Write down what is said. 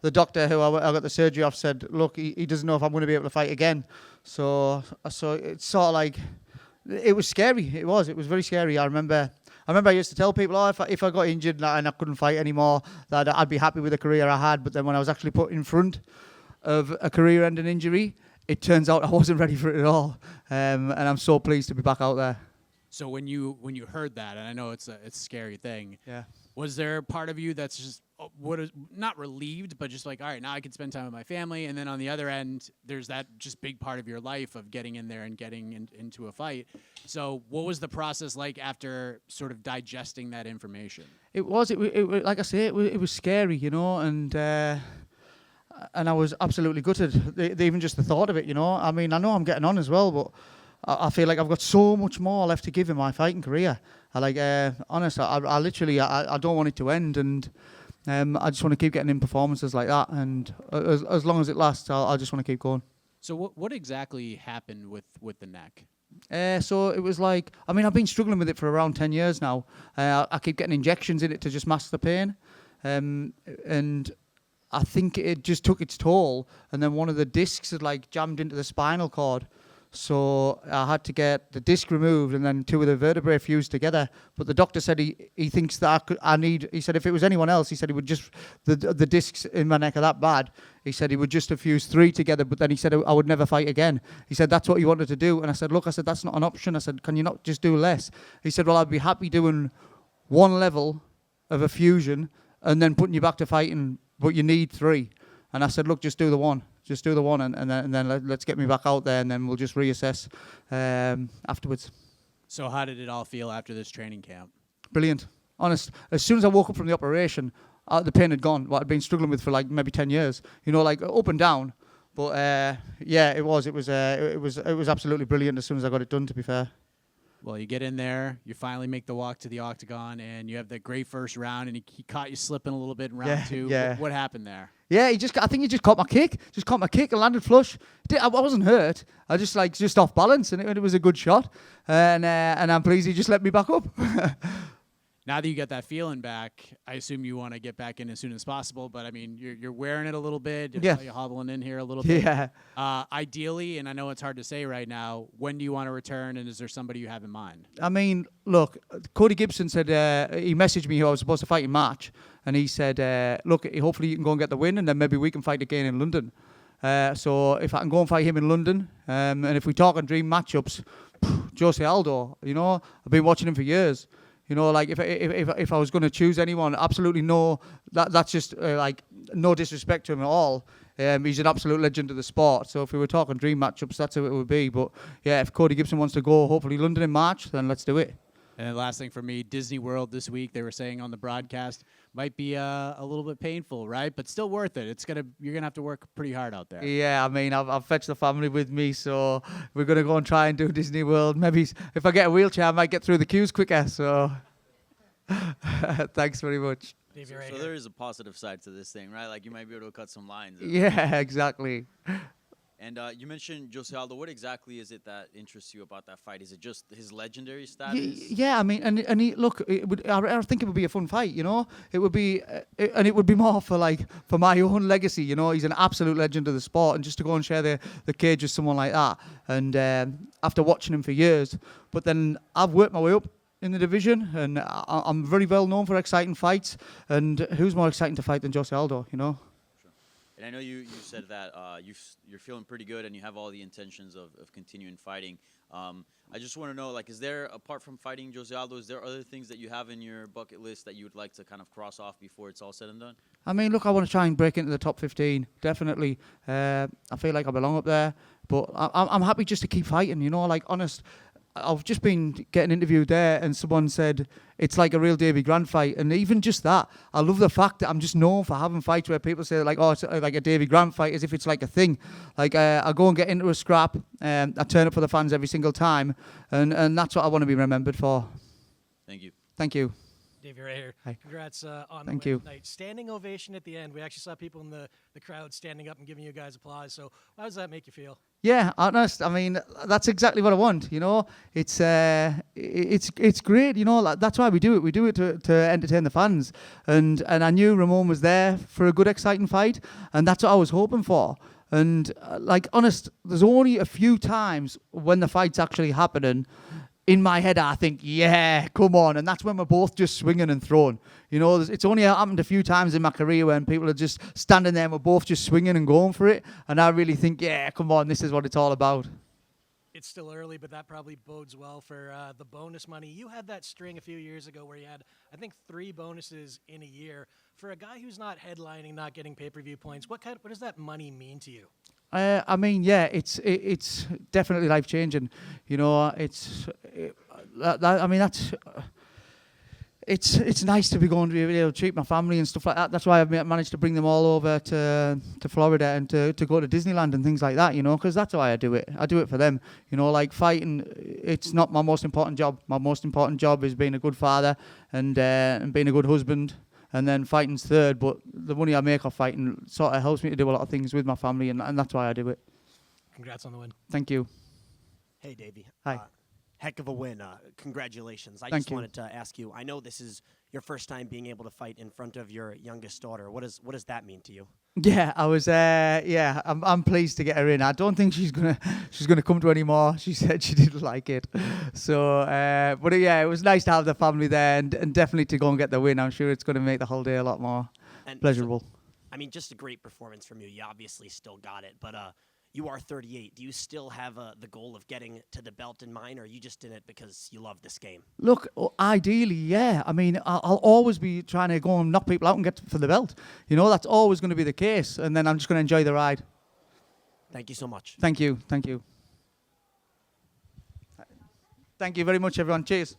the doctor who I got the surgery off said, look, he doesn't know if I'm going to be able to fight again. So it's sort of like, it was scary. It was very scary. I remember I used to tell people, if I got injured and I couldn't fight anymore, that I'd be happy with the career I had. But then when I was actually put in front of a career-ending injury, it turns out I wasn't ready for it at all. And I'm so pleased to be back out there. So when you heard that, and I know it's a scary thing, yeah, was there a part of you that's just not relieved, but just like, all right, now I can spend time with my family, and then on the other end, there's that just big part of your life of getting in there and getting into a fight. So what was the process like after sort of digesting that information? It was like I say, it was scary, and I was absolutely gutted. Even just the thought of it, I mean, I know I'm getting on as well, but I feel like I've got so much more left to give in my fighting career. Honestly, I literally don't want it to end, and I just want to keep getting in performances like that. And as long as it lasts, I just want to keep going. So what exactly happened with the neck? So it was like, I mean, I've been struggling with it for around 10 years now. I keep getting injections in it to just mask the pain, and I think it just took its toll. And then one of the discs had like jammed into the spinal cord. So I had to get the disc removed and then 2 of the vertebrae fused together. But the doctor said he thinks that he said if it was anyone else, he said he would just, the discs in my neck are that bad. He said he would just have fused 3 together, but then he said I would never fight again. He said that's what he wanted to do. And I said, look, that's not an option. I said, can you not just do less? He said, well, I'd be happy doing 1 level of a fusion and then putting you back to fighting, but you need 3. And I said, look, just do the one. Just do the one, and then let's get me back out there, and then we'll just reassess afterwards. So how did it all feel after this training camp? Brilliant. Honest. As soon as I woke up from the operation, the pain had gone. What I'd been struggling with for like maybe 10 years. Like up and down. But yeah, it was absolutely brilliant as soon as I got it done, to be fair. Well, you get in there, you finally make the walk to the octagon, and you have that great first round, and he caught you slipping a little bit in round 2. Yeah. What happened there? Yeah, I think he just caught my kick. Just caught my kick and landed flush. I wasn't hurt. I just off balance, and it was a good shot. And I'm pleased he just let me back up. Now that you got that feeling back, I assume you want to get back in as soon as possible. But I mean, you're wearing it a little bit. You're hobbling in here a little bit. Yeah. Ideally, and I know it's hard to say right now, when do you want to return, and is there somebody you have in mind? I mean, look, Cody Gibson said he messaged me who I was supposed to fight in March, and he said, look, hopefully you can go and get the win, and then maybe we can fight again in London. So if I can go and fight him in London, and if we talk on dream matchups, Jose Aldo, I've been watching him for years. Like if I was going to choose anyone, absolutely no. That's just like no disrespect to him at all. He's an absolute legend of the sport. So if we were talking dream matchups, that's who it would be. But yeah, if Cody Gibson wants to go, hopefully London in March, then let's do it. And then last thing for me, Disney World this week, they were saying on the broadcast, might be a little bit painful, right? But still worth it. You're gonna have to work pretty hard out there. Yeah, I mean, I've fetched the family with me, so we're gonna go and try and do Disney World. Maybe if I get a wheelchair, I might get through the queues quicker. So thanks very much. So there is a positive side to this thing, right? Like you might be able to cut some lines. Yeah, exactly. And you mentioned Jose Aldo. What exactly is it that interests you about that fight? Is it just his legendary status? Yeah, I mean, and he, look, I think it would be a fun fight, It would be, and it would be more for my own legacy, He's an absolute legend of the sport, and just to go and share the cage with someone like that, and after watching him for years, but then I've worked my way up in the division, and I'm very well known for exciting fights, and who's more exciting to fight than Jose Aldo, And I know you said that you're feeling pretty good and you have all the intentions of continuing fighting. I just want to know, is there, apart from fighting Jose Aldo, is there other things that you have in your bucket list that you would like to kind of cross off before it's all said and done? I mean, look, I want to try and break into the top 15, definitely. I feel like I belong up there, but I'm happy just to keep fighting, honest. I've just been getting interviewed there, and someone said it's like a real Davey Grant fight, and even just that, I love the fact that I'm just known for having fights where people say it's like a Davey Grant fight, as if it's like a thing. I go and get into a scrap, I turn up for the fans every single time, and that's what I want to be remembered for. Thank you. Thank you. Davey right here. Hi. Congrats on Thank the win you. tonight. Standing ovation at the end. We actually saw people in the crowd standing up and giving you guys applause. So how does that make you feel? Yeah, honest. I mean, that's exactly what I want. You know, it's great. You know, like, that's why we do it. We do it to entertain the fans. And I knew Ramon was there for a good, exciting fight, and that's what I was hoping for. And like, honest, there's only a few times when the fight's actually happening. In my head, I think, yeah, come on. And that's when we're both just swinging and throwing. You know, it's only happened a few times in my career when people are just standing there and we're both just swinging and going for it. And I really think, yeah, come on, this is what it's all about. It's still early, but that probably bodes well for the bonus money. You had that string a few years ago where you had, I think, 3 bonuses in a year. For a guy who's not headlining, not getting pay-per-view points, what does that money mean to you? I mean, yeah, it's definitely life changing. You know, it's nice to be going to be able to treat my family and stuff like that. That's why I've managed to bring them all over to Florida and to go to Disneyland and things like that. You know, because that's why I do it. I do it for them. You know, like fighting, it's not my most important job. My most important job is being a good father and being a good husband. And then fighting's third, but the money I make off fighting sort of helps me to do a lot of things with my family, and that's why I do it. Congrats on the win. Thank you. Hey, Davey. Hi. Heck of a win. Congratulations. I Thank just you. wanted to ask you, I know this is your first time being able to fight in front of your youngest daughter. What does that mean to you? Yeah, I was. I'm pleased to get her in. I don't think she's gonna come to any more. She said she didn't like it. So, but yeah, it was nice to have the family there and definitely to go and get the win. I'm sure it's going to make the whole day a lot more pleasurable. So, I mean, just a great performance from you. You obviously still got it, but you are 38. Do you still have the goal of getting to the belt in mind, or you just did it because you love this game? Look, ideally, yeah. I mean, I'll always be trying to go and knock people out and get for the belt. You know, that's always going to be the case. And then I'm just going to enjoy the ride. Thank you so much. Thank you. Thank you. Thank you very much, everyone. Cheers.